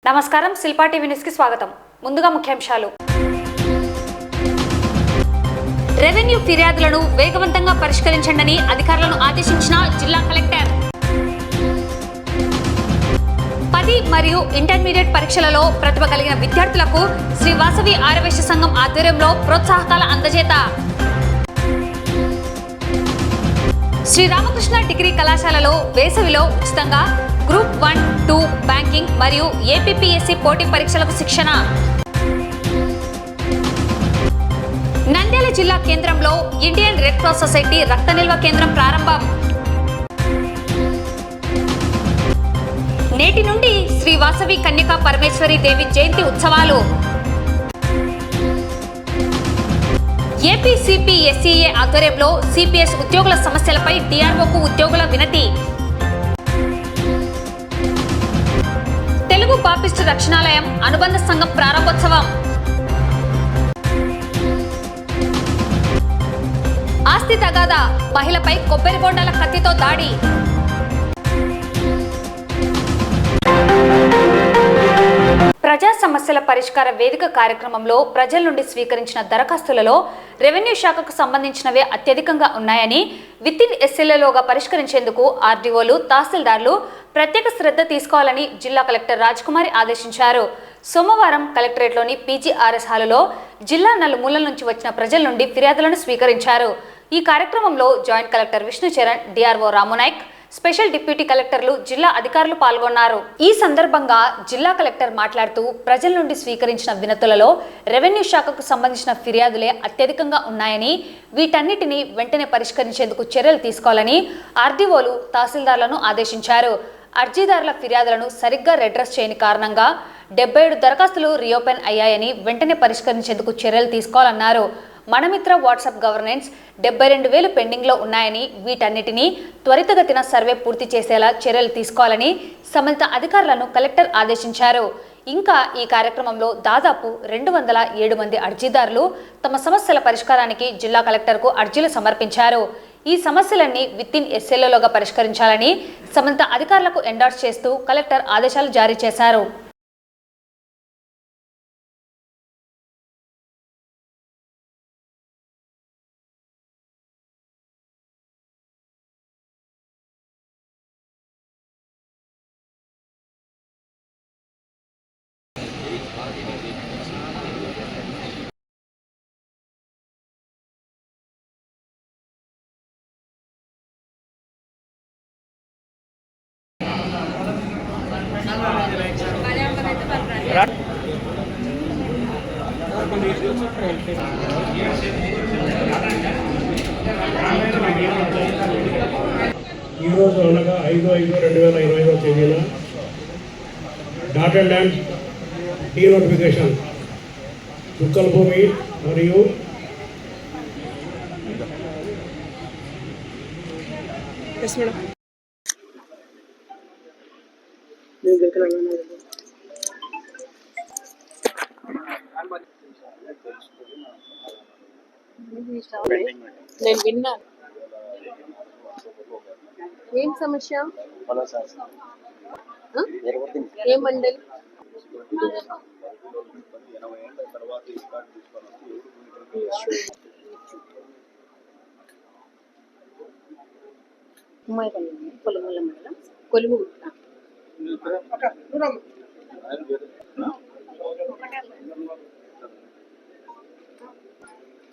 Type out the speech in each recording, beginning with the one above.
నమస్కారం, Shilpa TV news కి స్వాగతం. ముందుగా ముఖ్యాంశాలు. రెవెన్యూ ఫిర్యాదులను వేగవంతంగా పరిష్కరించండి అధికారులను ఆదేశించిన జిల్లా కలెక్టర్. 10 మరియు ఇంటర్మీడియట్ పరీక్షలలో ప్రతిభ కలిగిన విద్యార్థులకు శ్రీ వాసవి ఆర్యవైశ్య సంఘం ఆధ్వర్యంలో ప్రోత్సాహకాల అందజేత. శ్రీ రామకృష్ణ డిగ్రీ కళాశాలలో వేసవిలో ఉచితంగా గ్రూప్ 1, 2 బ్యాంకింగ్ మరియు ఏపీపీఎస్సీ పోటీ పరీక్షలకు శిక్షణ. నంద్యాల జిల్లా కేంద్రంలో ఇండియన్ రెడ్ క్రాస్ సొసైటీ రక్త నిల్వ కేంద్రం ప్రారంభం. నేటి నుండి శ్రీ వాసవి కన్యకా పరమేశ్వరి దేవి జయంతి ఉత్సవాలు. ఏపీసీపీఎస్సీఏ ఆధ్వర్యంలో సిపిఎస్ ఉద్యోగుల సమస్యలపై డిఆర్ఓకు ఉద్యోగుల వినతి. తెలుగు బాపిస్టు రక్షణాలయం అనుబంధ సంఘం ప్రారంభోత్సవం. ఆస్తి తగాదా, మహిళపై కొబ్బరి బొండాల కత్తితో దాడి. ప్రజా సమస్యల పరిష్కార వేదిక కార్యక్రమంలో ప్రజల నుండి స్వీకరించిన దరఖాస్తులలో రెవెన్యూ శాఖకు సంబంధించినవే అత్యధికంగా ఉన్నాయని, వితిన్ ఎస్ఎల్ఏలోగా పరిష్కరించేందుకు ఆర్డీఓలు, తహసీల్దార్లు ప్రత్యేక శ్రద్ధ తీసుకోవాలని జిల్లా కలెక్టర్ రాజ్కుమారి ఆదేశించారు. సోమవారం కలెక్టరేట్లోని పీజీఆర్ఎస్ హాలులో జిల్లా నలుమూలల నుంచి వచ్చిన ప్రజల నుండి ఫిర్యాదులను స్వీకరించారు. ఈ కార్యక్రమంలో joint collector Vishnu Charan, DRO Ramu Nayak, special deputy కలెక్టర్లు, జిల్లా అధికారులు పాల్గొన్నారు. ఈ సందర్భంగా జిల్లా కలెక్టర్ మాట్లాడుతూ ప్రజల నుండి స్వీకరించిన వినతులలో రెవెన్యూ శాఖకు సంబంధించిన ఫిర్యాదులే అత్యధికంగా ఉన్నాయని, వీటన్నిటిని వెంటనే పరిష్కరించేందుకు చర్యలు తీసుకోవాలని ఆర్డీఓలు, తహసీల్దార్లను ఆదేశించారు. అర్జీదారుల ఫిర్యాదులను సరిగ్గా రెడ్రెస్ చేయని కారణంగా 77 దరఖాస్తులు రీఓపెన్ అయ్యాయని, వెంటనే పరిష్కరించేందుకు చర్యలు తీసుకోవాలన్నారు. మనమిత్ర వాట్సాప్ గవర్నెన్స్ 72,000 పెండింగ్లో ఉన్నాయని, వీటన్నిటినీ త్వరితగతిన సర్వే పూర్తి చేసేలా చర్యలు తీసుకోవాలని సంబంధిత అధికారులను కలెక్టర్ ఆదేశించారు. ఇంకా ఈ కార్యక్రమంలో దాదాపు 207 మంది అర్జీదారులు తమ సమస్యల పరిష్కారానికి జిల్లా కలెక్టర్కు అర్జీలు సమర్పించారు. ఈ సమస్యలన్నీ వితిన్ ఎస్ఎల్ఏలోగా పరిష్కరించాలని సంబంధిత అధికారులకు ఎండార్స్ చేస్తూ కలెక్టర్ ఆదేశాలు జారీ చేశారు. ఈరోజు అనగా 5/5/2025 తేదీన డాటెడ్ ల్యాండ్ డీ నోటిఫికేషన్ చుక్కల భూమి మరియు నేను విన్నాను. ఏం సమస్య? ఏ మండలి? కొలుముల మండలం, కొలుము.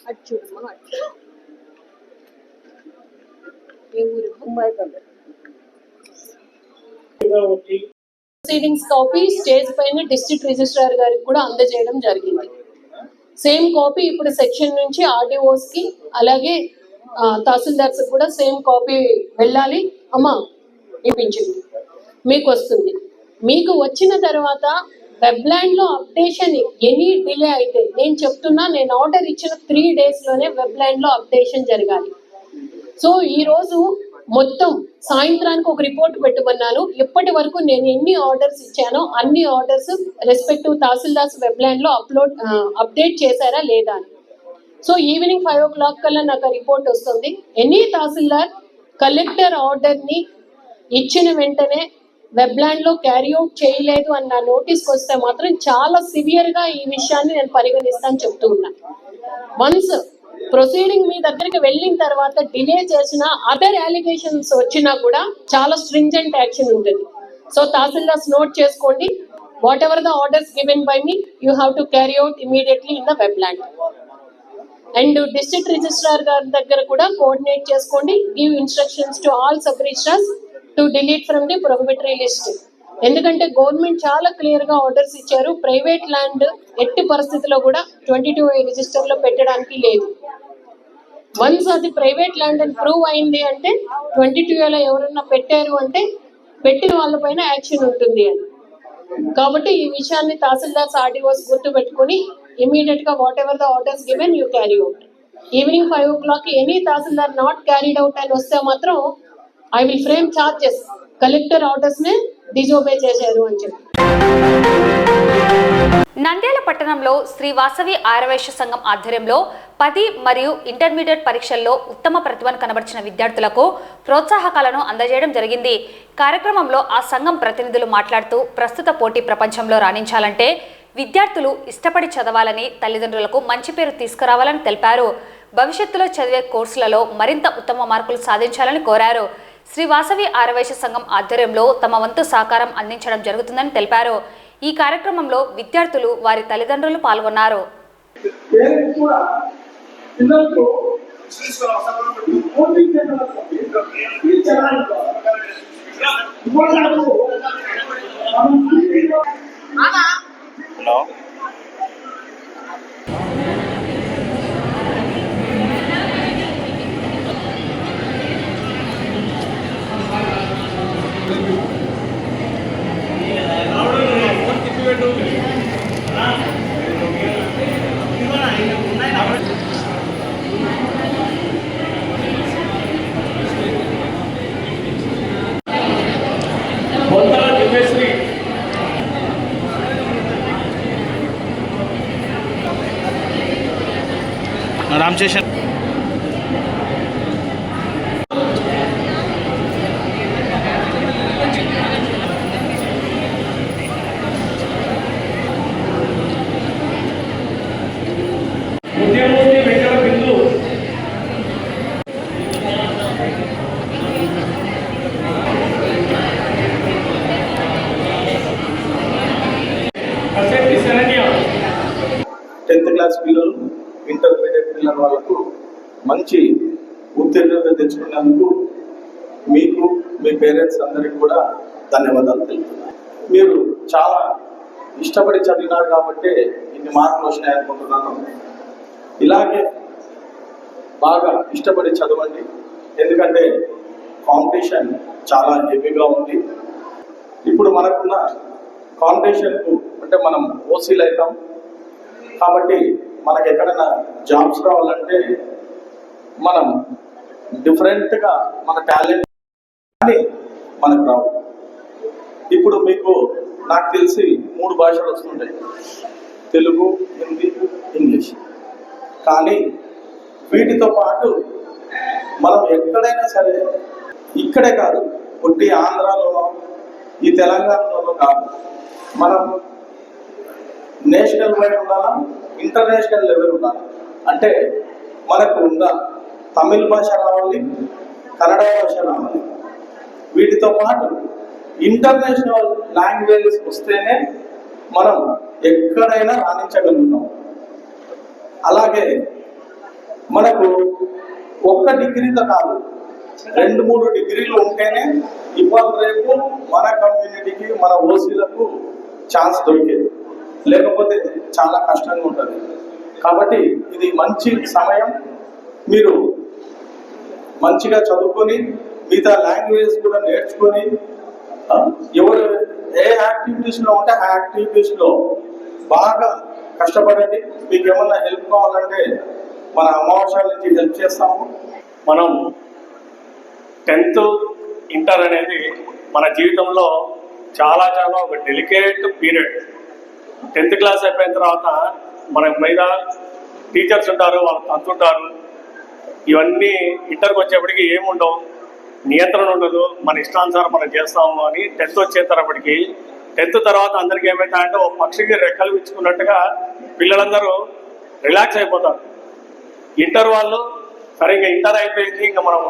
అటు చూడమ్మా, ఏ ఊరు? ప్రొసీడింగ్స్ కాపీ స్టేజ్ పైన డిస్ట్రిక్ట్ రిజిస్ట్రార్ గారికి కూడా అందజేయడం జరిగింది. సేమ్ కాపీ ఇప్పుడు సెక్షన్ నుంచి ఆర్డీఓస్ కి, అలాగే తహసీల్దార్స్ కూడా సేమ్ కాపీ వెళ్ళాలి. అమ్మా ఇప్పించింది, మీకు వస్తుంది. మీకు వచ్చిన తర్వాత వెబ్లాండ్ లో అప్డేషన్ ఎనీ డిలే అయితే, నేను చెప్తున్నా, నేను ఆర్డర్ ఇచ్చిన 3 days లోనే వెబ్లాండ్ లో అప్డేషన్ జరగాలి. సో ఈ రోజు మొత్తం సాయంత్రానికి ఒక రిపోర్ట్ పెట్టమన్నాను. ఇప్పటి వరకు నేను ఎన్ని ఆర్డర్స్ ఇచ్చానో అన్ని ఆర్డర్స్ రెస్పెక్టివ్ తహసీల్దార్స్ వెబ్లాండ్ లో అప్డేట్ చేశారా లేదా అని. సో ఈవినింగ్ 5 o'clock కల్లా నాకు రిపోర్ట్ వస్తుంది. ఎనీ తహసీల్దార్ కలెక్టర్ ఆర్డర్ ని ఇచ్చిన వెంటనే వెబ్లాండ్ లో క్యారీ అవుట్ చేయలేదు అన్న నోటీస్కి వస్తే మాత్రం చాలా సివియర్ గా ఈ విషయాన్ని నేను పరిగణిస్తాను చెప్తూ ఉన్నా. వన్స్ ప్రొసీడింగ్ మీ దగ్గరికి వెళ్ళిన తర్వాత డిలే చేసిన అదర్ అలిగేషన్స్ వచ్చినా కూడా చాలా స్ట్రింజెంట్ యాక్షన్ ఉంటుంది. సో తహసీల్దార్స్ నోట్ చేసుకోండి. What ever the orders given by me you have to carry out immediately in the Webland. And district registrar గారి దగ్గర కూడా కోఆర్డినేట్ చేసుకోండి. Give instructions to all sub registrars to delete from the prohibitory list. ఎందుకంటే government చాలా clear గా orders ఇచ్చారు. Private land ఎట్టి పరిస్థితిలో కూడా 22A రిజిస్టర్ లో పెట్టడానికి లేదు. వన్స్ అది ప్రైవేట్ ల్యాండ్ అని ప్రూవ్ అయింది అంటే 22Aలో ఎవరన్నా పెట్టారు అంటే పెట్టిన వాళ్ళ పైన యాక్షన్ ఉంటుంది అని. కాబట్టి ఈ విషయాన్ని తహసీల్దార్స్ ఆర్డీఓస్ గుర్తు పెట్టుకుని ఇమీడియట్ గా what ever the orders given you carry out. Evening 5 o'clock any tahsildar not carried out అని వస్తే మాత్రం I will frame charges. Collector orders ని డిజోబే చేశారు అని చెప్పి. నంద్యాల పట్టణంలో శ్రీ వాసవి ఆర్యవైశ్య సంఘం ఆధ్వర్యంలో 10 మరియు ఇంటర్మీడియట్ పరీక్షల్లో ఉత్తమ ప్రతిభను కనబర్చిన విద్యార్థులకు ప్రోత్సాహకాలను అందజేయడం జరిగింది. కార్యక్రమంలో ఆ సంఘం ప్రతినిధులు మాట్లాడుతూ ప్రస్తుత పోటీ ప్రపంచంలో రాణించాలంటే విద్యార్థులు ఇష్టపడి చదవాలని, తల్లిదండ్రులకు మంచి పేరు తీసుకురావాలని తెలిపారు. భవిష్యత్తులో చదివే కోర్సులలో మరింత ఉత్తమ మార్కులు సాధించాలని కోరారు. శ్రీ వాసవి ఆర్యవైశ్య సంఘం ఆధ్వర్యంలో తమ వంతు సహకారం అందించడం జరుగుతుందని తెలిపారు. ఈ కార్యక్రమంలో విద్యార్థులు, వారి తల్లిదండ్రులు పాల్గొన్నారు. రామశేషన్ క్లాస్ పిల్లలు, ఇంటర్మీడియట్ పిల్లల వాళ్ళకు మంచి ఉత్తీర్ణత తెచ్చుకున్నందుకు మీకు, మీ పేరెంట్స్ అందరికీ కూడా ధన్యవాదాలు తెలుపుతున్నాను. మీరు చాలా ఇష్టపడి చదివినారు కాబట్టి ఇన్ని మార్కులు వచ్చినాయి అనుకుంటున్నాను. ఇలాగే బాగా ఇష్టపడి చదవండి. ఎందుకంటే కాంపిటీషన్ చాలా హెవీగా ఉంది. ఇప్పుడు మనకున్న కాంపిటీషన్కు అంటే మనం ఓసీలు అవుతాం కాబట్టి మనకు ఎక్కడైనా జాబ్స్ రావాలంటే మనం డిఫరెంట్గా మన టాలెంట్ కానీ మనకు రావు. ఇప్పుడు మీకు నాకు తెలిసి 3 భాషలు వస్తుంటాయి, తెలుగు, హిందీ, ఇంగ్లీష్. కానీ వీటితో పాటు మనం ఎక్కడైనా సరే, ఇక్కడే కాదు, కొట్టి ఆంధ్రాలోనో ఈ తెలంగాణలోనో కాదు, మనం నేషనల్ వైడ్ ఉండాలా, ఇంటర్నేషనల్ లెవెల్ ఉండాలి. అంటే మనకు ఉన్న తమిళ భాష రావాలి, కన్నడ భాష రావాలి. వీటితో పాటు ఇంటర్నేషనల్ లాంగ్వేజెస్ వస్తేనే మనం ఎక్కడైనా రాణించగలుగుతాం. అలాగే మనకు 1 డిగ్రీతో కాదు, 2-3 డిగ్రీలు ఉంటేనే ఇవాళ రేపు మన కమ్యూనిటీకి, మన ఓసీలకు ఛాన్స్ దొరికేది. లేకపోతే చాలా కష్టంగా ఉంటుంది. కాబట్టి ఇది మంచి సమయం. మీరు మంచిగా చదువుకొని మిగతా లాంగ్వేజ్ కూడా నేర్చుకొని ఎవరు ఏ యాక్టివిటీస్లో ఉంటే ఆ యాక్టివిటీస్లో బాగా కష్టపడండి. మీకు ఏమన్నా హెల్ప్ కావాలంటే మన అమావాస్య నుంచి హెల్ప్ చేస్తాము. మనం 10th ఇంటర్ అనేది మన జీవితంలో చాలా ఒక డెలికేట్ పీరియడ్. 10th క్లాస్ అయిపోయిన తర్వాత మన మీద టీచర్స్ ఉంటారు, వాళ్ళు తంతుంటారు. ఇవన్నీ ఇంటర్కి వచ్చేప్పటికి ఏముండవు. నియంత్రణ ఉండదు, మన ఇష్టానుసారం మనం చేస్తాము అని 10th వచ్చేటప్పటికి 10th తర్వాత అందరికీ ఏమవుతాయంటే ఒక పక్షికి రెక్కలు ఇచ్చుకున్నట్టుగా పిల్లలందరూ రిలాక్స్ అయిపోతారు. ఇంటర్ వాళ్ళు సరే ఇంకా ఇంటర్ అయిపోయింది, ఇంకా మనం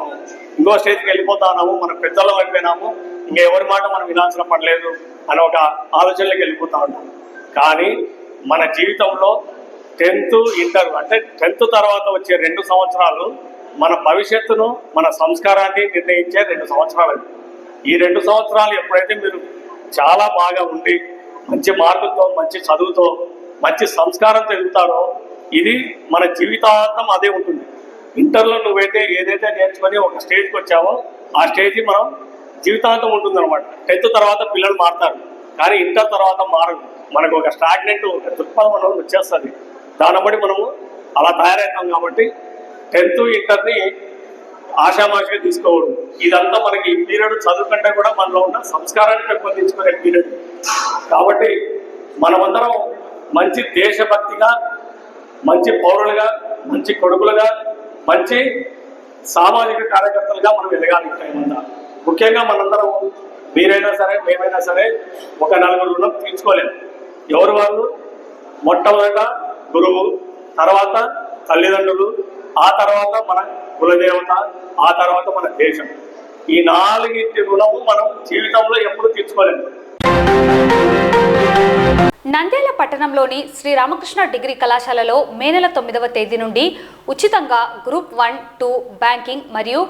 ఇంకో స్టేజ్కి వెళ్ళిపోతా ఉన్నాము, మనం పెద్దలం అయిపోయినాము, ఇంకా ఎవరి మాట మనం వినాల్సిన పడలేదు అని ఒక ఆలోచనలోకి వెళ్ళిపోతా ఉన్నాం. కానీ మన జీవితంలో 10th ఇంటర్ అంటే 10th తర్వాత వచ్చే 2 సంవత్సరాలు మన భవిష్యత్తును మన సంస్కారాన్ని నిర్ణయించే 2 సంవత్సరాలు. ఈ 2 సంవత్సరాలు ఎప్పుడైతే మీరు చాలా బాగా ఉండి మంచి మార్కులతో మంచి చదువుతో మంచి సంస్కారంతో ఎదుగుతారో ఇది మన జీవితాంతం అదే ఉంటుంది. ఇంటర్లో నువ్వైతే ఏదైతే నేర్చుకొని ఒక స్టేజ్కి వచ్చావో ఆ స్టేజ్ మనం జీవితాంతం ఉంటుంది అనమాట. 10th తర్వాత పిల్లలు మారుతారు, కానీ ఇంటర్ తర్వాత మారదు. మనకు ఒక స్టాగ్నెంట్ ఒక దృక్పథం అనేది వచ్చేస్తుంది. దాన్ని బట్టి మనము అలా తయారవుతాం. కాబట్టి 10th ఇంటర్ని ఆషామాషిగా తీసుకోవడం, ఇదంతా మనకి ఈ పీరియడ్ చదువు కంటే కూడా మనలో ఉన్న సంస్కారాన్ని పెంపొందించుకునే పీరియడ్. కాబట్టి మనమందరం మంచి దేశభక్తిగా, మంచి పౌరులుగా, మంచి కొడుకులుగా, మంచి సామాజిక కార్యకర్తలుగా మనం ఎదగాలి. టైమంతా ముఖ్యంగా మనందరం, మీరైనా సరే మేమైనా సరే, ఒక 4 రుణం తీర్చుకోలేము. ఎవరు వాళ్ళు? మొట్టమొదట గురువు, తర్వాత తల్లిదండ్రులు, ఆ తర్వాత మన కులదేవత, ఆ తర్వాత మన దేశం. ఈ 4 రుణము మనం జీవితంలో ఎప్పుడు తీర్చుకోలేము. నంద్యాల పట్టణంలోని శ్రీ రామకృష్ణ డిగ్రీ కళాశాలలో మే నెల 9వ తేదీ నుండి ఉచితంగా గ్రూప్ 1, 2 బ్యాంకింగ్ మరియు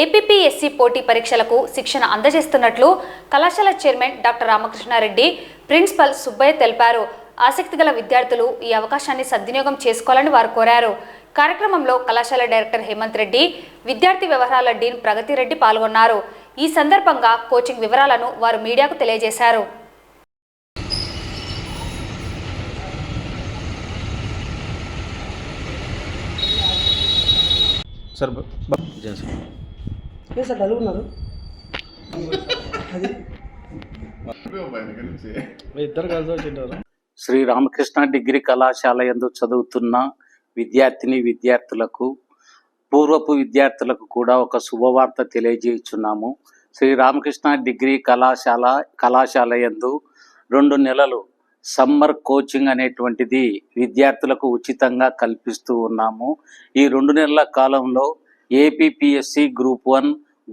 ఏపీపీఎస్సీ పోటీ పరీక్షలకు శిక్షణ అందజేస్తున్నట్లు కళాశాల chairman doctor Ramakrishna Reddy, principal Subbaiah తెలిపారు. ఆసక్తి గల విద్యార్థులు ఈ అవకాశాన్ని సద్వినియోగం చేసుకోవాలని వారు కోరారు. కార్యక్రమంలో కళాశాల డైరెక్టర్ హేమంత్ రెడ్డి, విద్యార్థి వ్యవహారాల డీన్ ప్రగతి రెడ్డి పాల్గొన్నారు. ఈ సందర్భంగా కోచింగ్ వివరాలను వారు మీడియాకు తెలియజేశారు. శ్రీ రామకృష్ణ డిగ్రీ కళాశాల యందు చదువుతున్న విద్యార్థులకు, పూర్వపు విద్యార్థులకు కూడా ఒక శుభవార్త తెలియజేస్తున్నాము. శ్రీ రామకృష్ణ డిగ్రీ కళాశాల యందు 2 నెలలు సమ్మర్ కోచింగ్ అనేటువంటిది విద్యార్థులకు ఉచితంగా కల్పిస్తూ ఉన్నాము. ఈ 2 నెలల కాలంలో ఏపీపీఎస్సీ గ్రూప్ 1,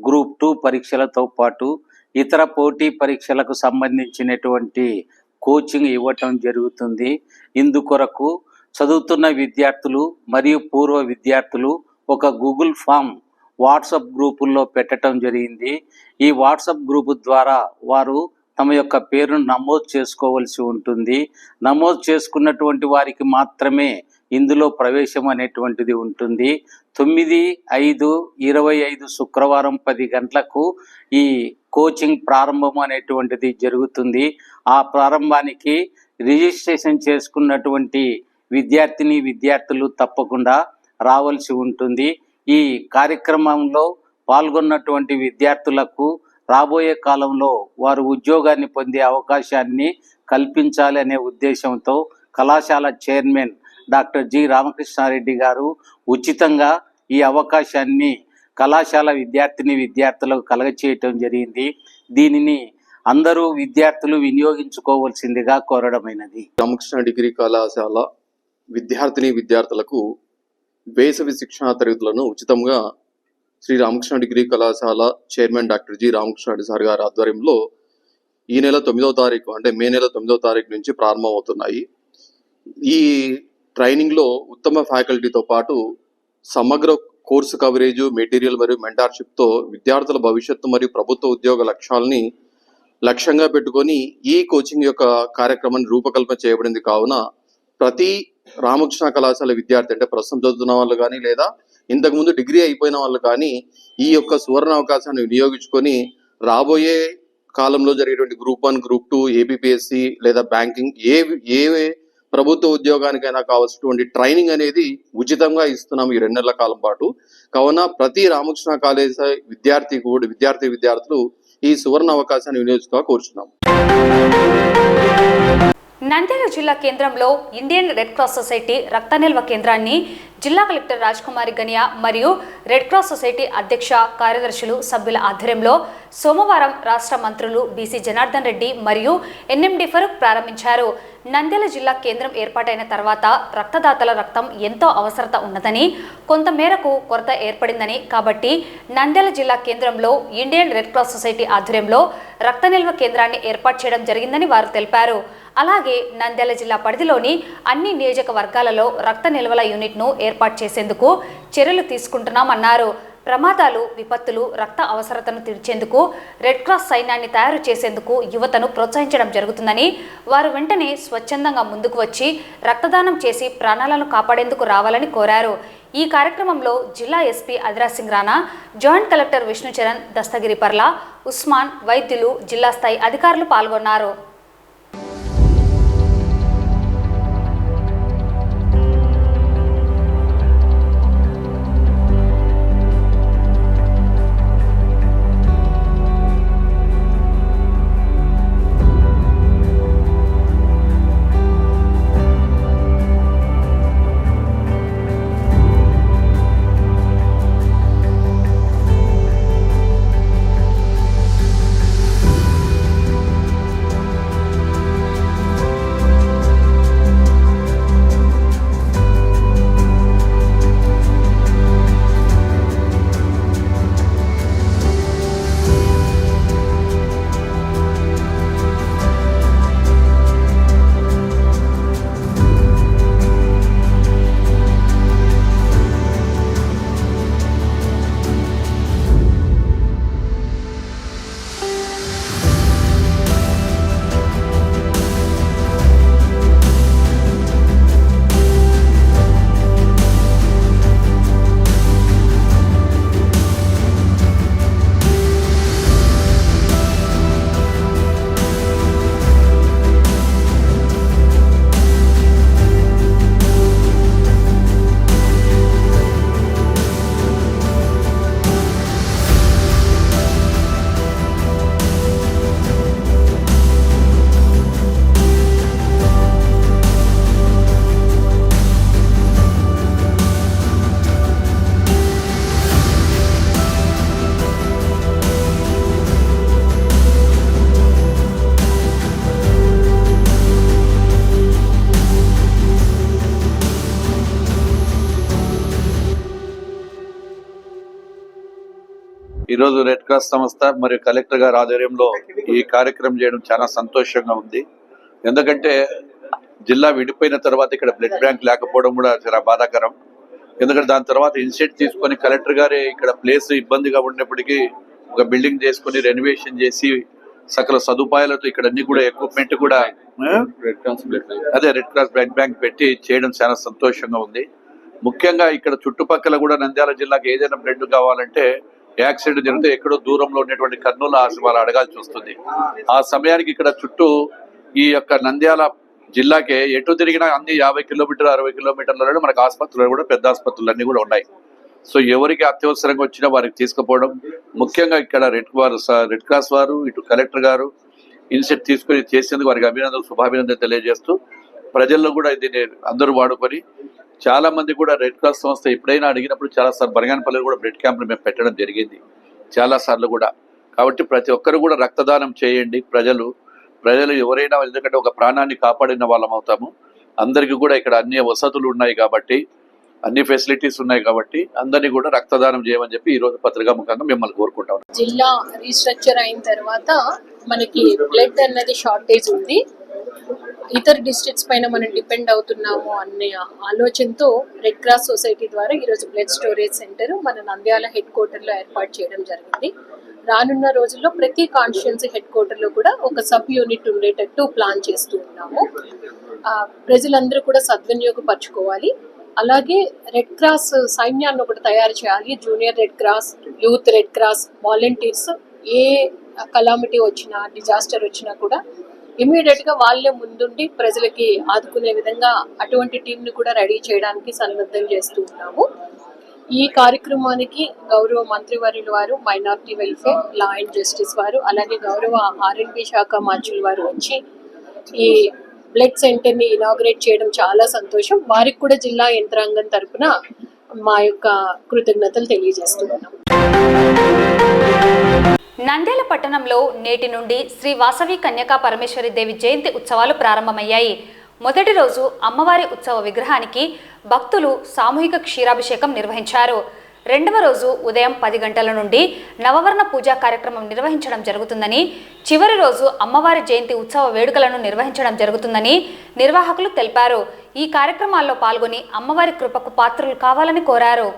గ్రూప్ 2 పరీక్షలతో పాటు ఇతర పోటీ పరీక్షలకు సంబంధించినటువంటి కోచింగ్ ఇవ్వటం జరుగుతుంది. ఇందుకొరకు చదువుతున్న విద్యార్థులు మరియు పూర్వ విద్యార్థులు ఒక గూగుల్ ఫామ్ వాట్సాప్ గ్రూపుల్లో పెట్టడం జరిగింది. ఈ వాట్సాప్ గ్రూపు ద్వారా వారు తమ యొక్క పేరును నమోదు చేసుకోవాల్సి ఉంటుంది. నమోదు చేసుకున్నటువంటి వారికి మాత్రమే ఇందులో ప్రవేశం అనేటువంటిది ఉంటుంది. 9/5/25 శుక్రవారం 10 గంటలకు ఈ కోచింగ్ ప్రారంభం అనేటువంటిది జరుగుతుంది. ఆ ప్రారంభానికి రిజిస్ట్రేషన్ చేసుకున్నటువంటి విద్యార్థులు తప్పకుండా రావాల్సి ఉంటుంది. ఈ కార్యక్రమంలో పాల్గొన్నటువంటి విద్యార్థులకు రాబోయే కాలంలో వారు ఉద్యోగాన్ని పొందే అవకాశాన్ని కల్పించాలి అనే ఉద్దేశంతో కళాశాల చైర్మన్ డాక్టర్ జి రామకృష్ణారెడ్డి గారు ఉచితంగా ఈ అవకాశాన్ని కళాశాల విద్యార్థులకు కలగచేయటం జరిగింది. దీనిని అందరూ విద్యార్థులు వినియోగించుకోవాల్సిందిగా కోరడమైనది. రామకృష్ణ డిగ్రీ కళాశాల విద్యార్థులకు వేసవి శిక్షణా తరగతులను ఉచితంగా శ్రీ రామకృష్ణ డిగ్రీ కళాశాల chairman doctor G Ramakrishna Reddy sir గారి ఆధ్వర్యంలో ఈ నెల 9వ తారీఖు అంటే మే నెల 9వ తారీఖు నుంచి ప్రారంభమవుతున్నాయి. ఈ ట్రైనింగ్లో ఉత్తమ ఫ్యాకల్టీతో పాటు సమగ్ర కోర్సు కవరేజ్, మెటీరియల్ మరియు మెంటార్షిప్తో విద్యార్థుల భవిష్యత్తు మరియు ప్రభుత్వ ఉద్యోగ లక్ష్యాలని లక్ష్యంగా పెట్టుకొని ఈ కోచింగ్ యొక్క కార్యక్రమాన్ని రూపకల్పన చేయబడింది. కావున ప్రతి రామకృష్ణ కళాశాల విద్యార్థి అంటే ప్రస్తుతం చదువుతున్న వాళ్ళు కానీ లేదా ఇంతకుముందు డిగ్రీ అయిపోయిన వాళ్ళు కానీ ఈ యొక్క సువర్ణ అవకాశాన్ని వినియోగించుకొని రాబోయే కాలంలో జరిగేటువంటి గ్రూప్ 1, గ్రూప్ 2, ఏపీపీఎస్సీ లేదా బ్యాంకింగ్ ఏ ప్రభుత్వ ఉద్యోగానికైనా కావాల్సినటువంటి ట్రైనింగ్ అనేది ఉచితంగా ఇస్తున్నాం ఈ 2 నెలల కాలం పాటు. కావున ప్రతి రామకృష్ణ కాలేజ్ విద్యార్థులు ఈ సువర్ణ అవకాశాన్ని వినియోగించుకోగా కోరుచున్నాం. నంద్యాల జిల్లా కేంద్రంలో ఇండియన్ రెడ్ క్రాస్ సొసైటీ రక్త నిల్వ కేంద్రాన్ని జిల్లా కలెక్టర్ రాజ్కుమారి గనియా మరియు రెడ్ క్రాస్ సొసైటీ అధ్యక్ష కార్యదర్శులు సభ్యుల ఆధ్వర్యంలో సోమవారం రాష్ట్ర మంత్రులు బీసీ జనార్దన్ రెడ్డి మరియు ఎన్ఎండి ఫరూక్ ప్రారంభించారు. నంద్యాల జిల్లా కేంద్రం ఏర్పాటైన తర్వాత రక్తదాతల రక్తం ఎంతో అవసరత ఉన్నదని, కొంతమేరకు కొరత ఏర్పడిందని, కాబట్టి నంద్యాల జిల్లా కేంద్రంలో ఇండియన్ రెడ్ క్రాస్ సొసైటీ ఆధ్వర్యంలో రక్త నిల్వ కేంద్రాన్ని ఏర్పాటు చేయడం జరిగిందని వారు తెలిపారు. అలాగే నంద్యాల జిల్లా పరిధిలోని అన్ని నియోజకవర్గాలలో రక్త నిల్వల యూనిట్ను ఏర్పాటు చేసేందుకు చర్యలు తీసుకుంటున్నామన్నారు. ప్రమాదాలు, విపత్తులు, రక్త అవసరతను తీర్చేందుకు రెడ్ క్రాస్ సైన్యాన్ని తయారు చేసేందుకు యువతను ప్రోత్సహించడం జరుగుతుందని, వారు వెంటనే స్వచ్ఛందంగా ముందుకు వచ్చి రక్తదానం చేసి ప్రాణాలను కాపాడేందుకు రావాలని కోరారు. ఈ కార్యక్రమంలో జిల్లా SP Adiraj Singh Rana, joint collector Vishnu Charan Dastagiri పర్లా, ఉస్మాన్, వైద్యులు, జిల్లా స్థాయి అధికారులు పాల్గొన్నారు. ఈరోజు రెడ్ క్రాస్ సంస్థ మరియు కలెక్టర్ గారి ఆధ్వర్యంలో ఈ కార్యక్రమం చేయడం చాలా సంతోషంగా ఉంది. ఎందుకంటే జిల్లా విడిపోయిన తర్వాత ఇక్కడ బ్లడ్ బ్యాంక్ లేకపోవడం కూడా చాలా బాధాకరం. ఎందుకంటే దాని తర్వాత ఇనిషియేట్ తీసుకొని కలెక్టర్ గారే ఇక్కడ ప్లేస్ ఇబ్బందిగా ఉన్నప్పటికీ ఒక బిల్డింగ్ చేసుకుని రెనోవేషన్ చేసి సకల సదుపాయాలతో ఇక్కడ అన్ని కూడా ఎక్విప్మెంట్ కూడా రెడ్ క్రాస్ బ్లడ్ బ్యాంక్ పెట్టి చేయడం చాలా సంతోషంగా ఉంది. ముఖ్యంగా ఇక్కడ చుట్టుపక్కల కూడా నంద్యాల జిల్లాకి ఏదైనా బ్లడ్ కావాలంటే యాక్సిడెంట్ జరిగితే ఎక్కడో దూరంలో ఉన్నటువంటి కర్నూలు వాళ్ళు అడగాల్సి వస్తుంది. ఆ సమయానికి ఇక్కడ చుట్టూ ఈ యొక్క నంద్యాల జిల్లాకే ఎటు తిరిగినా అన్ని 50 కిలోమీటర్లు 60 కిలోమీటర్లలో మనకు ఆసుపత్రులు కూడా పెద్ద ఆసుపత్రులు అన్ని కూడా ఉన్నాయి. సో ఎవరికి అత్యవసరంగా వచ్చినా వారికి తీసుకుపోవడం, ముఖ్యంగా ఇక్కడ రెడ్ క్రాస్ వారు ఇటు కలెక్టర్ గారు ఇనిషియేటివ్ తీసుకొని చేసేందుకు వారికి అభినందనలు శుభాభినందనలు తెలియజేస్తూ ప్రజల్లో కూడా దీన్ని అందరూ వాడుకొని చాలా మంది కూడా రెడ్ క్రాస్ సంస్థ ఎప్పుడైనా అడిగినప్పుడు చాలా సార్లు బనగానపల్లిలో కూడా బ్లడ్ క్యాంపులు మేము పెట్టడం జరిగింది చాలా సార్లు కూడా. కాబట్టి ప్రతి ఒక్కరు కూడా రక్తదానం చేయండి. ప్రజలు ఎవరైనా, ఎందుకంటే ఒక ప్రాణాన్ని కాపాడిన వాళ్ళం అవుతాము. అందరికీ కూడా ఇక్కడ అన్ని వసతులు ఉన్నాయి కాబట్టి, అన్ని ఫెసిలిటీస్ ఉన్నాయి కాబట్టి అందరినీ కూడా రక్తదానం చేయమని చెప్పి ఈ రోజు పత్రికాముఖంగా మిమ్మల్ని కోరుకుంటాం. జిల్లా రీస్ట్రక్చర్ అయిన తర్వాత మనకి బ్లడ్ అన్నది షార్టేజ్ ఉంది, ఇతర డిస్ట్రిక్ట్స్ పైన మనం డిపెండ్ అవుతున్నాము అనే ఆలోచనతో రెడ్ క్రాస్ సొసైటీ ద్వారా ఈరోజు బ్లడ్ స్టోరేజ్ సెంటర్ మన నంద్యాల హెడ్ క్వార్టర్లో ఏర్పాటు చేయడం జరిగింది. రానున్న రోజుల్లో ప్రతి కాన్స్టిట్యున్సీ హెడ్ క్వార్టర్లో కూడా ఒక సబ్ యూనిట్ ఉండేటట్టు ప్లాన్ చేస్తూ ఉన్నాము. ప్రజలందరూ కూడా సద్వినియోగపరచుకోవాలి. అలాగే రెడ్ క్రాస్ సైన్యాన్ని ఒకటి తయారు చేయాలి. Junior red cross, youth red cross, volunteers ఏ కలామిటీ వచ్చినా, డిజాస్టర్ వచ్చినా కూడా ఇమీడియట్ గా వాళ్ళే ముందుండి ప్రజలకి ఆదుకునే విధంగా అటువంటి టీంని కూడా రెడీ చేయడానికి సన్నద్ధం చేస్తూ ఉన్నాము. ఈ కార్యక్రమానికి గౌరవ మంత్రివర్యులు వారు, minority welfare, law and justice వారు, అలాగే గౌరవ R&B శాఖ మంత్రులు వారు వచ్చి ఈ బ్లడ్ సెంటర్ని ఇనాగ్రేట్ చేయడం చాలా సంతోషం. వారికి కూడా జిల్లా యంత్రాంగం తరపున మా యొక్క కృతజ్ఞతలు తెలియజేస్తున్నాం. నంద్యాల పట్టణంలో నేటి నుండి శ్రీ వాసవి కన్యకా పరమేశ్వరి దేవి జయంతి ఉత్సవాలు ప్రారంభమయ్యాయి. మొదటి రోజు అమ్మవారి ఉత్సవ విగ్రహానికి భక్తులు సామూహిక క్షీరాభిషేకం నిర్వహించారు. రెండవ రోజు ఉదయం 10 గంటల నుండి నవవర్ణ పూజా కార్యక్రమం నిర్వహించడం జరుగుతుందని, చివరి రోజు అమ్మవారి జయంతి ఉత్సవ వేడుకలను నిర్వహించడం జరుగుతుందని నిర్వాహకులు తెలిపారు. ఈ కార్యక్రమాల్లో పాల్గొని అమ్మవారి కృపకు పాత్రులు కావాలని కోరారు.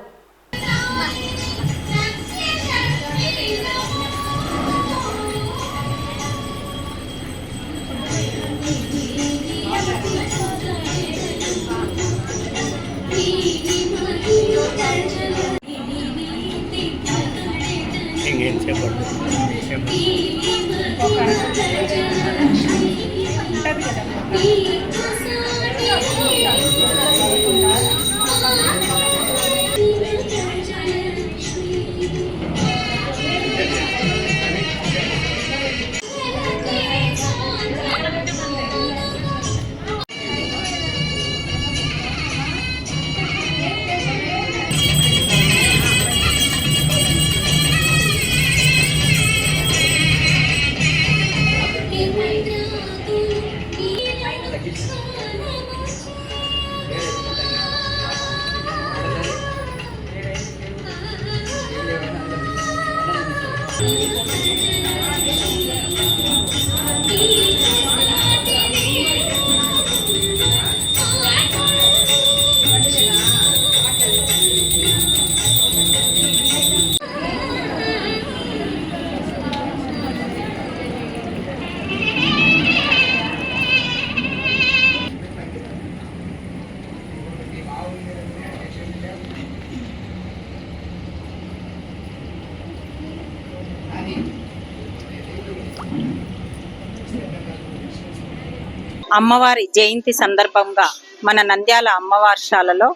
అమ్మవారి జయంతి సందర్భంగా మన నంద్యాల అమ్మవారిశాలలో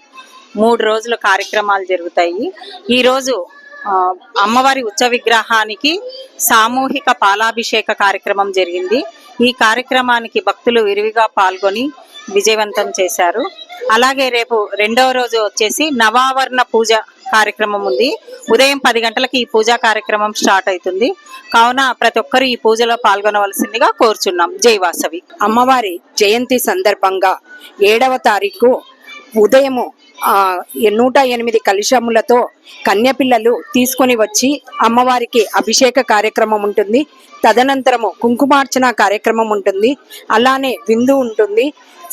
3 రోజుల కార్యక్రమాలు జరుగుతాయి. ఈరోజు అమ్మవారి ఉత్సవ విగ్రహానికి సామూహిక పాలాభిషేక కార్యక్రమం జరిగింది. ఈ కార్యక్రమానికి భక్తులు విరివిగా పాల్గొని విజయవంతం చేశారు. అలాగే రేపు రెండవ రోజు వచ్చేసి నవావరణ పూజ కార్యక్రమం ఉంది. ఉదయం 10 గంటలకి ఈ పూజా కార్యక్రమం స్టార్ట్ అవుతుంది. కావున ప్రతి ఒక్కరు ఈ పూజలో పాల్గొనవలసిందిగా కోరుచున్నాం. జై వాసవి. అమ్మవారి జయంతి సందర్భంగా 7వ తారీఖు ఉదయము 108 కలశములతో కన్యపిల్లలు తీసుకొని వచ్చి అమ్మవారికి అభిషేక కార్యక్రమం ఉంటుంది. తదనంతరము కుంకుమార్చన కార్యక్రమం ఉంటుంది. అలానే విందు ఉంటుంది.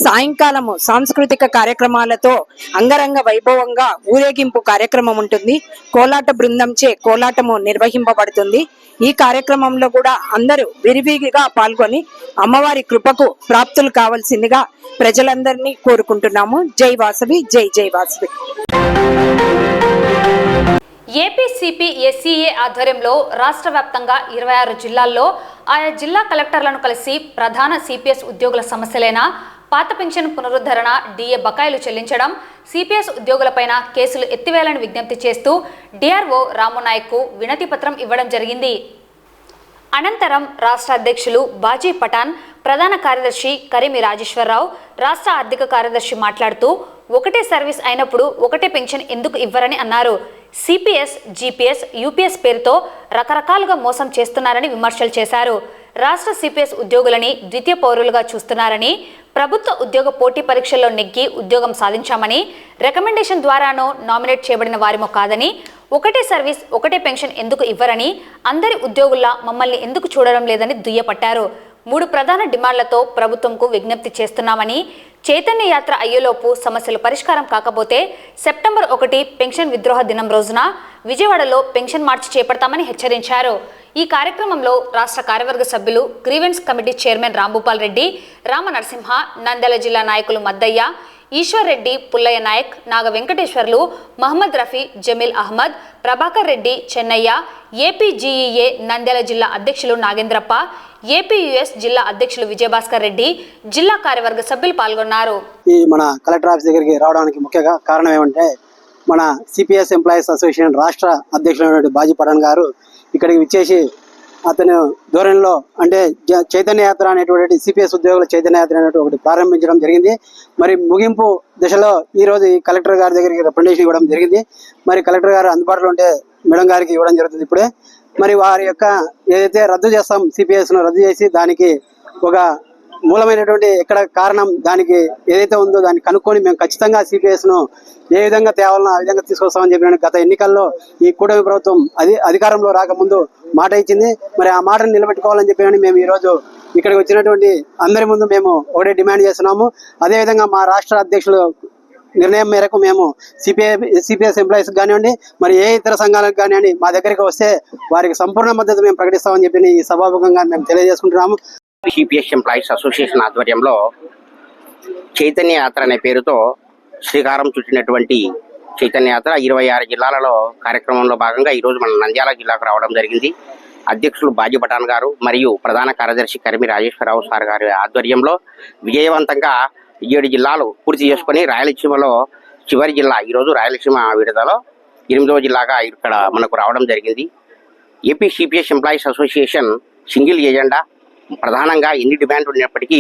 సాయంకాలము సాంస్కృతిక కార్యక్రమాలతో అంగరంగ వైభవంగా ఊరేగింపు కార్యక్రమం ఉంటుంది. కోలాట బృందంచే కోలాటము నిర్వహింపబడుతుంది. ఈ కార్యక్రమంలో కూడా అందరూ విరివిగా పాల్గొని అమ్మవారి కృపకు ప్రాప్తులు కావాల్సిందిగా ప్రజలందరినీ కోరుకుంటున్నాము. జై వాసవి, జై జై వాసవి. ఏపీ సిపి ఎస్సీఏ ఆధ్వర్యంలో రాష్ట్ర వ్యాప్తంగా 26 జిల్లాల్లో ఆయా జిల్లా కలెక్టర్లను కలిసి ప్రధాన సిపిఎస్ ఉద్యోగుల సమస్యలైన పాత పెన్షన్ పునరుద్ధరణ, డిఏ బకాయిలు చెల్లించడం, సిపిఎస్ ఉద్యోగులపైన కేసులు ఎత్తివేయాలని విజ్ఞప్తి చేస్తూ డిఆర్ఓ రామునాయక్కు వినతి పత్రం ఇవ్వడం జరిగింది. అనంతరం రాష్ట్ర అధ్యక్షులు బాజీ పఠాన్, ప్రధాన కార్యదర్శి కరీమి రాజేశ్వరరావు, రాష్ట్ర ఆర్థిక కార్యదర్శి మాట్లాడుతూ ఒకటే సర్వీస్ అయినప్పుడు ఒకటే పెన్షన్ ఎందుకు ఇవ్వరని అన్నారు. సిపిఎస్, జిపిఎస్, యూపీఎస్ పేరుతో రకరకాలుగా మోసం చేస్తున్నారని విమర్శలు చేశారు. రాష్ట్ర సిపిఎస్ ఉద్యోగులని ద్వితీయ పౌరులుగా చూస్తున్నారని, ప్రభుత్వ ఉద్యోగ పోటీ పరీక్షల్లో నెగ్గి ఉద్యోగం సాధించామని, రికమెండేషన్ ద్వారానో నామినేట్ చేయబడిన వారిమో కాదని, ఒకటే సర్వీస్ ఒకటే పెన్షన్ ఎందుకు ఇవ్వరని, అందరి ఉద్యోగుల్లా మమ్మల్ని ఎందుకు చూడడం లేదని దుయ్యపట్టారు. 3 ప్రధాన డిమాండ్లతో ప్రభుత్వంకు విజ్ఞప్తి చేస్తున్నామని, చైతన్య యాత్ర అయ్యేలోపు సమస్యలు పరిష్కారం కాకపోతే సెప్టెంబర్ 1 పెన్షన్ విద్రోహ దినం రోజున విజయవాడలో పెన్షన్ మార్చి చేపడతామని హెచ్చరించారు. ఈ కార్యక్రమంలో రాష్ట్ర కార్యవర్గ సభ్యులు, grievance committee chairman Rambhupal Reddy, Rama Narasimha, Nandyal జిల్లా నాయకులు మద్దయ్య, ఈశ్వర్ రెడ్డి, పుల్లయ్య నాయక్, నాగ వెంకటేశ్వర్లు, మహమ్మద్ రఫీ, జమీల్ అహ్మద్, ప్రభాకర్ రెడ్డి, చెన్నయ్య, ఏపీజీఈఏ నంద్యాల జిల్లా అధ్యక్షులు నాగేంద్రప్ప, ఏపీయూఎస్ జిల్లా అధ్యక్షులు విజయభాస్కర్ రెడ్డి, జిల్లా కార్యవర్గ సభ్యులు పాల్గొన్నారు. ఈ మన కలెక్టర్ ఆఫీస్ దగ్గరికి రావడానికి ముఖ్య కారణం ఏమంటే, మన సిపిఎస్ ఎంప్లాయీస్ అసోసియేషన్ రాష్ట్ర అధ్యక్షులైనటువంటి బాజీ పఠాన్ గారు ఇక్కడికి విచ్చేసి అతను ధోరణిలో అంటే చైతన్య యాత్ర అనేటువంటి సిపిఎస్ ఉద్యోగుల చైతన్య యాత్ర అనేటువంటి ఒకటి ప్రారంభించడం జరిగింది. మరి ముగింపు దశలో ఈరోజు ఈ కలెక్టర్ గారి దగ్గరికి రిప్రజెంటేషన్ ఇవ్వడం జరిగింది. మరి కలెక్టర్ గారు అందుబాటులో ఉంటే మేడం గారికి ఇవ్వడం జరుగుతుంది ఇప్పుడే. మరి వారి యొక్క ఏదైతే రద్దు చేస్తాం సిపిఎస్ను రద్దు చేసి దానికి ఒక మూలమైనటువంటి ఎక్కడ కారణం దానికి ఏదైతే ఉందో దాన్ని కనుక్కొని మేము ఖచ్చితంగా సిపిఎస్ను ఏ విధంగా తేవాలనో ఆ విధంగా తీసుకొస్తామని చెప్పిన గత ఎన్నికల్లో ఈ కూటమి ప్రభుత్వం అధికారంలో రాకముందు మాట ఇచ్చింది. మరి ఆ మాటను నిలబెట్టుకోవాలని చెప్పి మేము ఈరోజు ఇక్కడికి వచ్చినటువంటి అందరి ముందు మేము ఒకటే డిమాండ్ చేస్తున్నాము. అదేవిధంగా మా రాష్ట్ర అధ్యక్షులు నిర్ణయం మేరకు మేము సిపిఎస్ ఎంప్లాయీస్ కానివ్వండి మరి ఏ ఇతర సంఘాలకు కానివ్వండి మా దగ్గరికి వస్తే వారికి సంపూర్ణ మద్దతు మేము ప్రకటిస్తామని చెప్పి ఈ సభాముఖంగా మేము తెలియజేసుకుంటున్నాము. సిపిఎస్ ఎంప్లాయీస్ అసోసియేషన్ ఆధ్వర్యంలో చైతన్య యాత్ర అనే పేరుతో శ్రీకారం చుట్టినటువంటి చైతన్య యాత్ర 26 జిల్లాలలో కార్యక్రమంలో భాగంగా ఈరోజు మన నంద్యాల జిల్లాకు రావడం జరిగింది. అధ్యక్షులు బాజీ పఠాన్ గారు మరియు ప్రధాన కార్యదర్శి కరిమి రాజేశ్వరరావు సార్ గారి ఆధ్వర్యంలో విజయవంతంగా 7 జిల్లాలు పూర్తి చేసుకుని రాయలసీమలో చివరి జిల్లా ఈరోజు రాయలసీమ విడుదలలో 8వ జిల్లాగా ఇక్కడ మనకు రావడం జరిగింది. AP CPS employees association single agenda ప్రధానంగా ఎన్ని డిమాండ్ ఉన్నప్పటికీ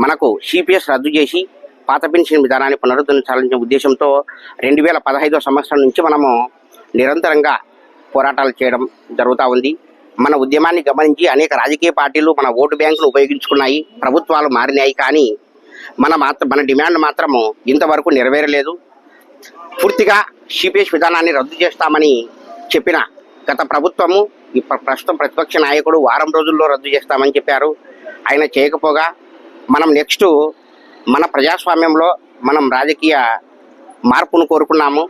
మనకు సిపిఎస్ రద్దు చేసి పాత పెన్షన్ విధానాన్ని పునరుద్ధరించాలనే ఉద్దేశంతో 2015వ సంవత్సరం నుంచి మనము నిరంతరంగా పోరాటాలు చేయడం జరుగుతూ ఉంది. మన ఉద్యమాన్ని గమనించి అనేక రాజకీయ పార్టీలు మన ఓటు బ్యాంకులు ఉపయోగించుకున్నాయి, ప్రభుత్వాలు మారినాయి, కానీ మన డిమాండ్ మాత్రము ఇంతవరకు నెరవేరలేదు. పూర్తిగా సిపిఎస్ విధానాన్ని రద్దు చేస్తామని చెప్పిన గత ప్రభుత్వము ప్రస్తుతం ప్రతిపక్ష నాయకుడు వారం రోజుల్లో రద్దు చేస్తామని చెప్పారు. ఆయన చేయకపోగా మనం నెక్స్ట్ మన ప్రజాస్వామ్యంలో మనం రాజకీయ మార్పును కోరుకున్నాము.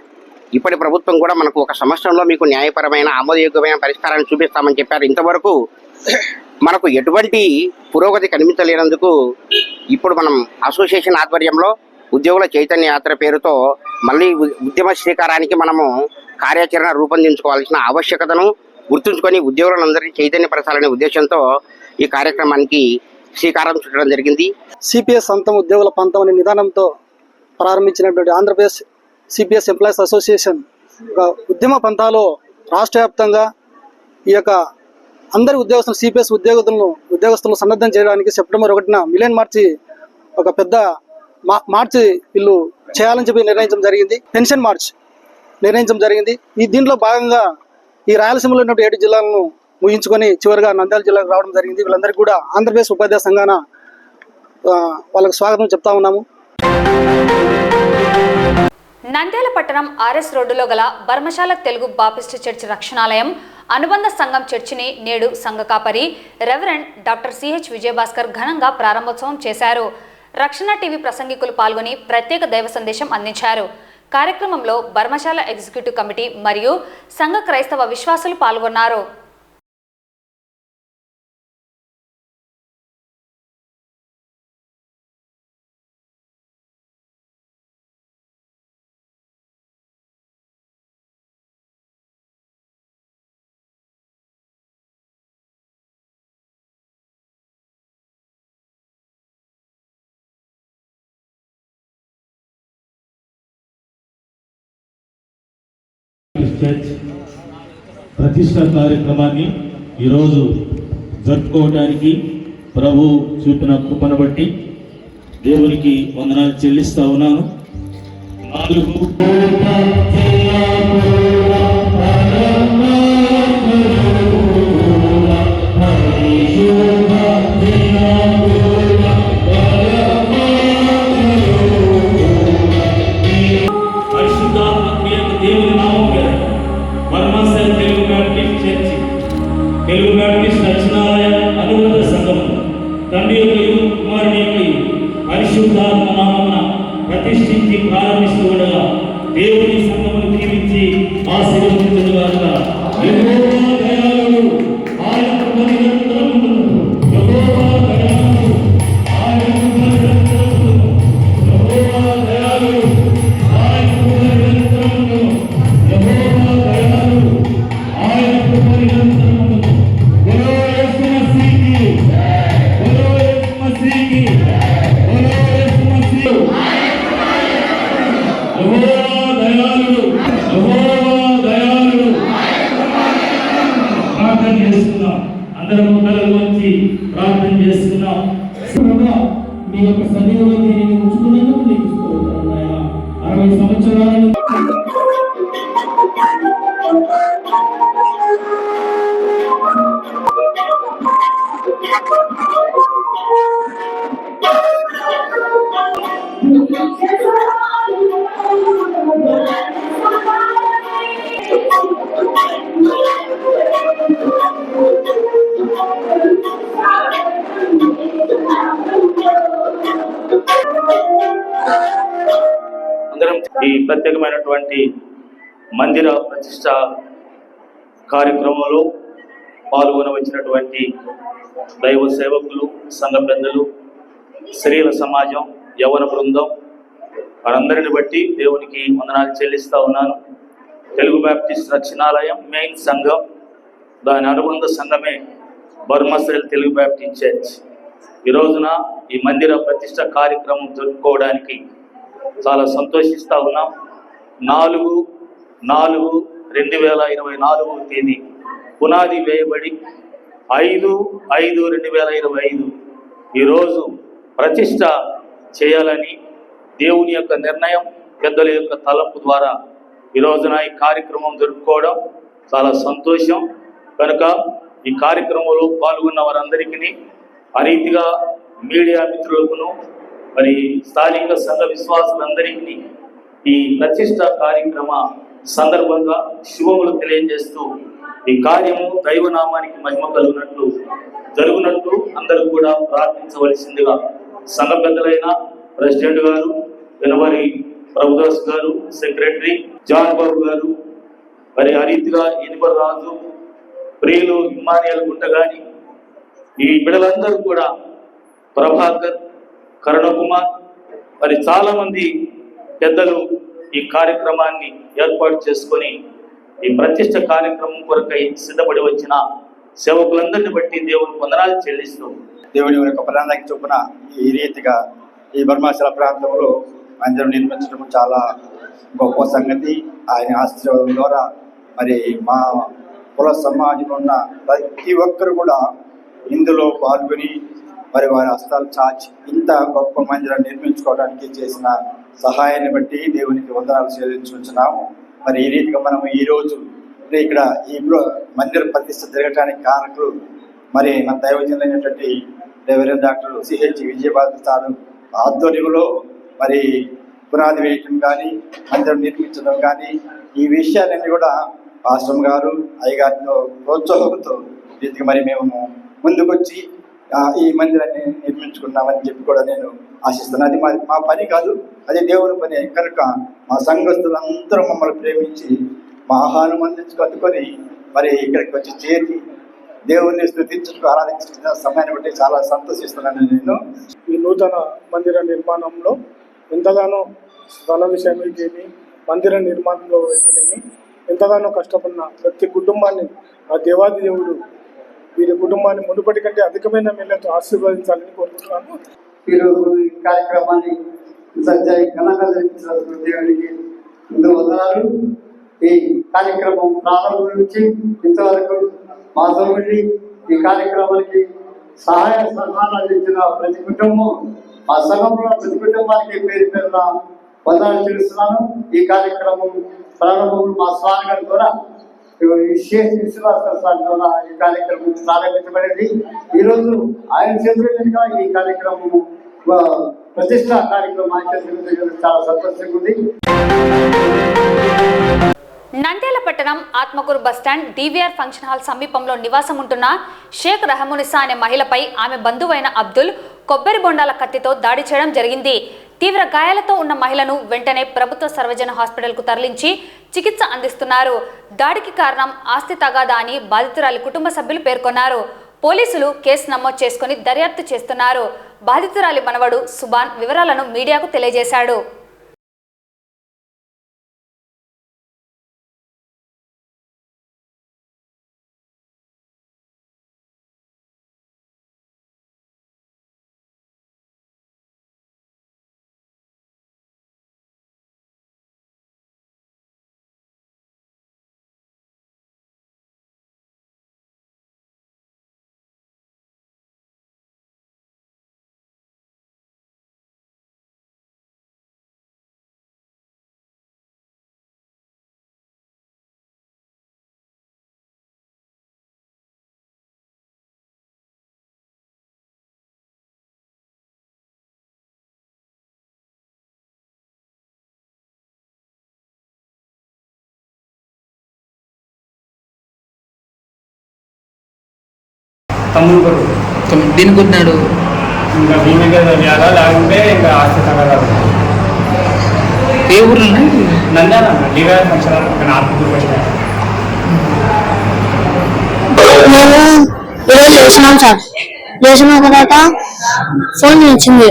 ఇప్పటి ప్రభుత్వం కూడా మనకు 1 సంవత్సరంలో మీకు న్యాయపరమైన ఆమోదయోగ్యమైన పరిష్కారాన్ని చూపిస్తామని చెప్పారు. ఇంతవరకు మనకు ఎటువంటి పురోగతి కనిపించలేనందుకు ఇప్పుడు మనం అసోసియేషన్ ఆధ్వర్యంలో ఉద్యోగుల చైతన్య యాత్ర పేరుతో మళ్ళీ ఉద్యమ శ్రీకారానికి మనము కార్యాచరణ రూపొందించుకోవాల్సిన ఆవశ్యకతను గుర్తుంచుకొని ఉద్యోగులందరినీ చైతన్యపరచాలనే ఉద్దేశంతో ఈ కార్యక్రమానికి శ్రీకారం చుట్టడం జరిగింది. సిపిఎస్ అంతం ఉద్యోగుల పంతం అనే నిదానంతో ప్రారంభించినటువంటి ఆంధ్రప్రదేశ్ సిపిఎస్ ఎంప్లాయీస్ అసోసియేషన్ ఉద్యమ పంతాలో రాష్ట్ర వ్యాప్తంగా ఈ యొక్క అందరి ఉద్యోగస్తులు సిపిఎస్ ఉద్యోగస్తులను సన్నద్ధం చేయడానికి సెప్టెంబర్ 1న మిలియన్ మార్చి ఒక పెద్ద మార్చి వీళ్ళు చేయాలని చెప్పి నిర్ణయించడం జరిగింది. పెన్షన్ మార్చ్ నిర్ణయించడం జరిగింది. ఈ దీంట్లో భాగంగా ఈ రాయలసీమలో ఉన్నటువంటి 7 జిల్లాలను ముగించుకొని చివరిగా నంద్యాల జిల్లాకు రావడం జరిగింది. వీళ్ళందరికీ కూడా ఆంధ్రప్రదేశ్ ఉపాధ్యాయ సంఘాన వాళ్ళకు స్వాగతం చెప్తా ఉన్నాము. నంద్యాల పట్టణం ఆర్ఎస్ రోడ్డులో గల బర్మశాల తెలుగు బాపిస్ట్ చర్చ్ రక్షణాలయం అనుబంధ సంఘం చర్చిని నేడు సంఘ కాపరి రెవరెండ్ డాక్టర్ సిహెచ్ విజయభాస్కర్ ఘనంగా ప్రారంభోత్సవం చేశారు. రక్షణ టీవీ ప్రసంగికులు పాల్గొని ప్రత్యేక దైవ సందేశం అందించారు. కార్యక్రమంలో బర్మశాల ఎగ్జిక్యూటివ్ కమిటీ మరియు సంఘ క్రైస్తవ విశ్వాసులు పాల్గొన్నారు. చర్చ్ ప్రతిష్ట కార్యక్రమాన్ని ఈరోజు జరుపుకోవడానికి ప్రభు చూపిన కృపను బట్టి దేవునికి వందనాలు చెల్లిస్తా ఉన్నాను. 'Amen' అందరము కలలు వచ్చి ప్రార్థన చేసుకున్నాం. మీ యొక్క సన్నిధిలో దీనిని ఉంచుకున్నందుకు నీకు స్తోత్రం నాయనా. 60 సంవత్సరాలను అందరం ఈ ప్రత్యేకమైనటువంటి మందిర ప్రతిష్ట కార్యక్రమంలో పాల్గొనవచ్చినటువంటి దైవ సేవకులు, సంఘ పెద్దలు, స్త్రీల సమాజం, యవన బృందం వారందరిని బట్టి దేవునికి వందనాలు చెల్లిస్తా ఉన్నాను. తెలుగు బ్యాప్టిస్ట్ రక్షణాలయం మెయిన్ సంఘం, దాని అనుబంధ సంఘమే బర్మశ్రీల తెలుగు బ్యాప్టిస్ట్ చర్చ్. ఈ రోజున ఈ మందిర ప్రతిష్ట కార్యక్రమం జరుపుకోవడానికి చాలా సంతోషిస్తూ ఉన్నాం. 4/4/2024 తేదీ పునాది వేయబడి 5/5/2025 ఈరోజు ప్రతిష్ట చేయాలని దేవుని యొక్క నిర్ణయం, పెద్దల యొక్క తలంపు ద్వారా ఈ రోజున ఈ కార్యక్రమం జరుపుకోవడం చాలా సంతోషం. కనుక ఈ కార్యక్రమంలో పాల్గొన్న వారందరికీ, ఆ రీతిగా మీడియా మిత్రులకును, మరి స్థానిక సంఘ విశ్వాసులందరికీ ఈ ప్రతిష్ట కార్యక్రమ సందర్భంగా శుభములు తెలియజేస్తూ ఈ కార్యము దైవనామానికి మహిమ జరుగునట్లు అందరూ కూడా ప్రార్థించవలసిందిగా సంఘ పెద్దలైన ప్రెసిడెంట్ గారు, వెనవరి ప్రభుదాస్ గారు, సెక్రటరీ జాన్ బాబు గారు, మరి ఆ రీతిగా ఎనిబర్ రాజు, ప్రియులు ఇమ్మానియల్ గుంటగాని, ఈ బిడ్డలందరూ కూడా ప్రభాకర్, కరుణకుమార్, మరి చాలా మంది పెద్దలు ఈ కార్యక్రమాన్ని ఏర్పాటు చేసుకొని ఈ ప్రతిష్ట కార్యక్రమం కొరకై సిద్ధపడి వచ్చిన సేవకులందరిని బట్టి దేవుని వందనాలు చెల్లిస్తూ, దేవుని యొక్క ప్రణాళిక చొప్పున ఈ రీతిగా ఈ బర్మాచల ప్రాంతంలో మందిరం నిర్మించడం చాలా గొప్ప సంగతి. ఆయన ఆశీర్వాదం ద్వారా మరి మా కుల సమాజంలో ఉన్న ప్రతి ఒక్కరు కూడా ఇందులో పాల్గొని మరి వారి హస్తాలు చాచి ఇంత గొప్ప మందిరం నిర్మించుకోవడానికి చేసిన సహాయాన్ని బట్టి దేవునికి వందనాలు చెల్లించుకుంటున్నాము. మరి ఈ రీతిగా మనం ఈరోజు ఇక్కడ ఈ మందిర ప్రతిష్ట జరగడానికి కారకులు మరి మన దైవజనులైనటువంటి reverend doctor CH Vijayabharati sir ఆధ్వర్యంలో మరి పునాది వేయటం కానీ, మందిరం నిర్మించడం కానీ, ఈ విషయాలన్నీ కూడా పాస్టర్ గారు అయ్యగారితో ప్రోత్సాహంతో రీతిగా మరి మేము ముందుకొచ్చి ఈ మందిరాన్ని నిర్మించుకున్నామని చెప్పి కూడా నేను ఆశిస్తున్నాను. అది మా పని కాదు, అది దేవుని పని. కనుక మా సంఘస్థులందరూ మమ్మల్ని ప్రేమించి మా ఆహారం అందించుకొని మరి ఇక్కడికి వచ్చి చేరి దేవుణ్ణి స్తుతించుకు ఆరాధించిన సమయాన్ని బట్టి చాలా సంతోషిస్తున్నాను. నేను ఈ నూతన మందిర నిర్మాణంలో ఎంతగానో స్థల విషయమేమి, మందిర నిర్మాణంలో అయితేనేమి ఎంతగానో కష్టపడిన ప్రతి కుటుంబాన్ని ఆ దేవాది దేవుడు వీరి కుటుంబాన్ని మునుపటి కంటే అధికమైన మేళతో ఆశీర్వదించాలని కోరుకుంటున్నాను. ఈరోజు ఈ కార్యక్రమాన్ని ఘనంగా జరిపించిన దేవునికి ముందు వందనాలు. ఈ కార్యక్రమం ప్రారంభం నుంచి ఇంతవరకు మా సోదరుడి ఈ కార్యక్రమానికి సహాయ సహకారాలు అందించిన ప్రతి కుటుంబం, మా సంఘంలో ప్రతి కుటుంబానికి పేరు పేరున వందనాలు చెల్లిస్తున్నాను. ఈ కార్యక్రమం ప్రారంభం మా స్వామి గారి ద్వారా విశ్వాస ద్వారా ఈ కార్యక్రమం ప్రారంభించబడింది. ఈరోజు ఆయన చేతుల మీదుగా ఈ కార్యక్రమం ప్రతిష్ట కార్యక్రమం ఆయన చేతుల మీదుగా చాలా సంతోషంగా ఉంది. నంద్యాల పట్టణం Atmakur bus stand DVR function hall సమీపంలో నివాసం ఉంటున్న షేక్ రహమునిసా అనే మహిళపై ఆమె బంధువైన అబ్దుల్ కొబ్బరి బొండాల కత్తితో దాడి చేయడం జరిగింది. తీవ్ర గాయాలతో ఉన్న మహిళను వెంటనే ప్రభుత్వ సర్వజన హాస్పిటల్కు తరలించి చికిత్స అందిస్తున్నారు. దాడికి కారణం ఆస్తి తగాదా అని బాధితురాలి కుటుంబ సభ్యులు పేర్కొన్నారు. పోలీసులు కేసు నమోదు చేసుకుని దర్యాప్తు చేస్తున్నారు. బాధితురాలి మనవడు సుబాన్ వివరాలను మీడియాకు తెలియజేశాడు. తమ్ముడు కొడుకు. దీనికి కొట్టినాడు ఇంకా భూమి మీద చేయాలా లేకుంటే ఇంకా ఆస్తి తగ్గదా. ఏ ఊర్లో నంద్యాల డివైఆర్ ఫంక్షన్ ఇక్కడ ఆర్పి ఫస్ట్. మేము ఈరోజు చేసినాం సార్. చేసిన తర్వాత ఫోన్ ఇచ్చింది.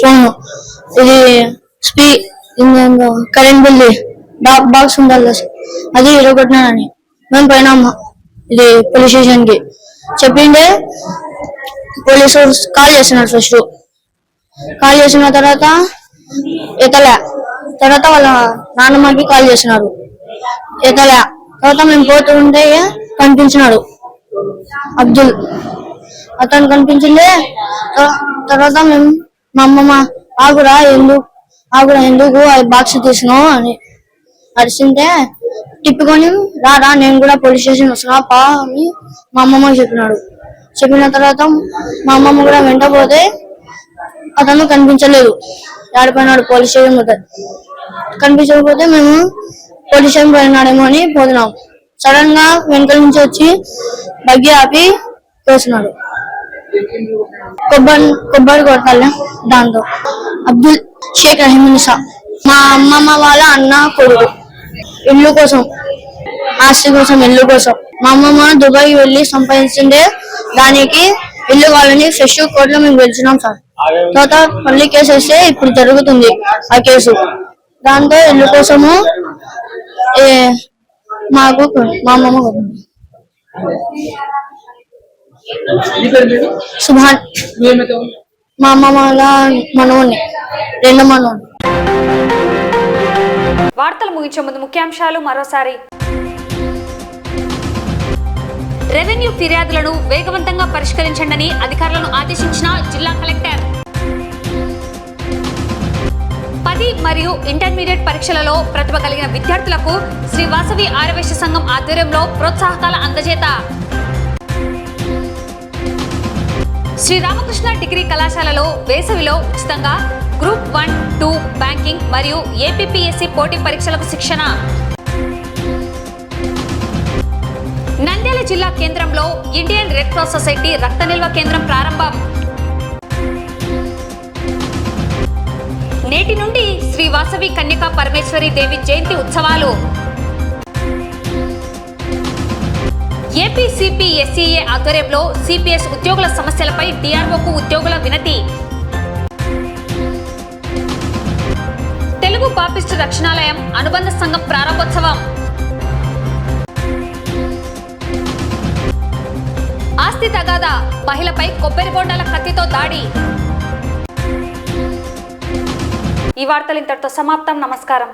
ఫోన్ ఇది కరెంట్ బిల్ బాక్స్ ఉండాలి అది ఇరగొట్టినానని మేము పోయినాము ఇది పోలీస్ స్టేషన్ కి. చెప్పిండే పోలీసు కాల్ చేస్తున్నారు. ఫస్ట్ కాల్ చేసిన తర్వాత ఎత్తలే. తర్వాత వాళ్ళ నాన్నమ్మకి కాల్ చేసినారు, ఎత్తలే. తర్వాత మేము పోతూ ఉంటే కనిపించినాడు అబ్దుల్. అతను కనిపించింది. తర్వాత మేము మా అమ్మమ్మ ఆగురా ఎందుకు అది బాక్స్ తీసినావు అని అరిసింటే తిప్పుకొని రారా నేను కూడా పోలీస్ స్టేషన్ వస్తున్నా పా అని మా అమ్మమ్మ చెప్పినాడు. చెప్పిన తర్వాత మా అమ్మమ్మ కూడా వెంట పోతే అతను కనిపించలేదు. ఆడిపోయినాడు పోలీస్ స్టేషన్ పోతే. కనిపించకపోతే మేము పోలీస్ స్టేషన్ పోయినాడేమో అని పోతున్నాం. సడన్ గా వెనకాల నుంచి వచ్చి బగ్గి ఆపి తోసినాడు. కొబ్బరి కొట్టాలి దాంతో. అబ్దుల్ షేక్ రహీమునిసా మా అమ్మమ్మ వాళ్ళ అన్న కొడుకు. ఇల్లు కోసం, ఆస్తి కోసం, ఇల్లు కోసం మా అమ్మమ్మ దుబాయ్ వెళ్ళి సంపాదించిండే దానికి ఇల్లు వాళ్ళని ఫ్రెష్ కోర్టులో మేము గెలిచినాం సార్. తర్వాత మళ్ళీ కేసు వేస్తే ఇప్పుడు జరుగుతుంది ఆ కేసు. దాంతో ఇల్లు కోసము మాకు మా అమ్మమ్మ కొడుతుంది. సుభాన్ మా అమ్మమ్మ వాళ్ళ మనవణ్ణి, రెండో మనవణ్ణి. వార్తలు ముగించే ముందు ముఖ్యాంశాలు మరోసారి. రెవెన్యూ ఫిర్యాదులను వేగవంతంగా పరిష్కరించండి అధికారులను ఆదేశించిన జిల్లా కలెక్టర్. 10 మరియు ఇంటర్మీడియట్ పరీక్షలలో ప్రతిభ కలిగిన విద్యార్థులకు శ్రీ వాసవి ఆర్యవైశ్య సంఘం ఆధ్వర్యంలో ప్రోత్సాహకాల అందజేత. శ్రీ రామకృష్ణ డిగ్రీ కళాశాలలో వేసవిలో ఉచితంగా గ్రూప్ 1, 2 బ్యాంకింగ్ మరియు ఏపీపీఎస్సీ పోటీ పరీక్షలకు శిక్షణ. నంద్యాల జిల్లా కేంద్రంలో ఇండియన్ రెడ్ క్రాస్ సొసైటీ రక్త నిల్వ కేంద్రం ప్రారంభం. నేటి నుండి శ్రీ వాసవి కన్యకా పరమేశ్వరి దేవి జయంతి ఉత్సవాలు. ఏపీ సిపిఎస్ఈఏ ఆధ్వర్యంలో సిపిఎస్ ఉద్యోగుల సమస్యలపై డిఆర్ఓకు ఉద్యోగుల వినతి. తెలుగు పాపిస్టు రక్షణాలయం అనుబంధ సంఘం ప్రారంభోత్సవం. ఆస్తి తగాదా, మహిళపై కొబ్బరి బొండాల కత్తితో దాడి. ఈ వార్తలు ఇంతటితో సమాప్తం. నమస్కారం.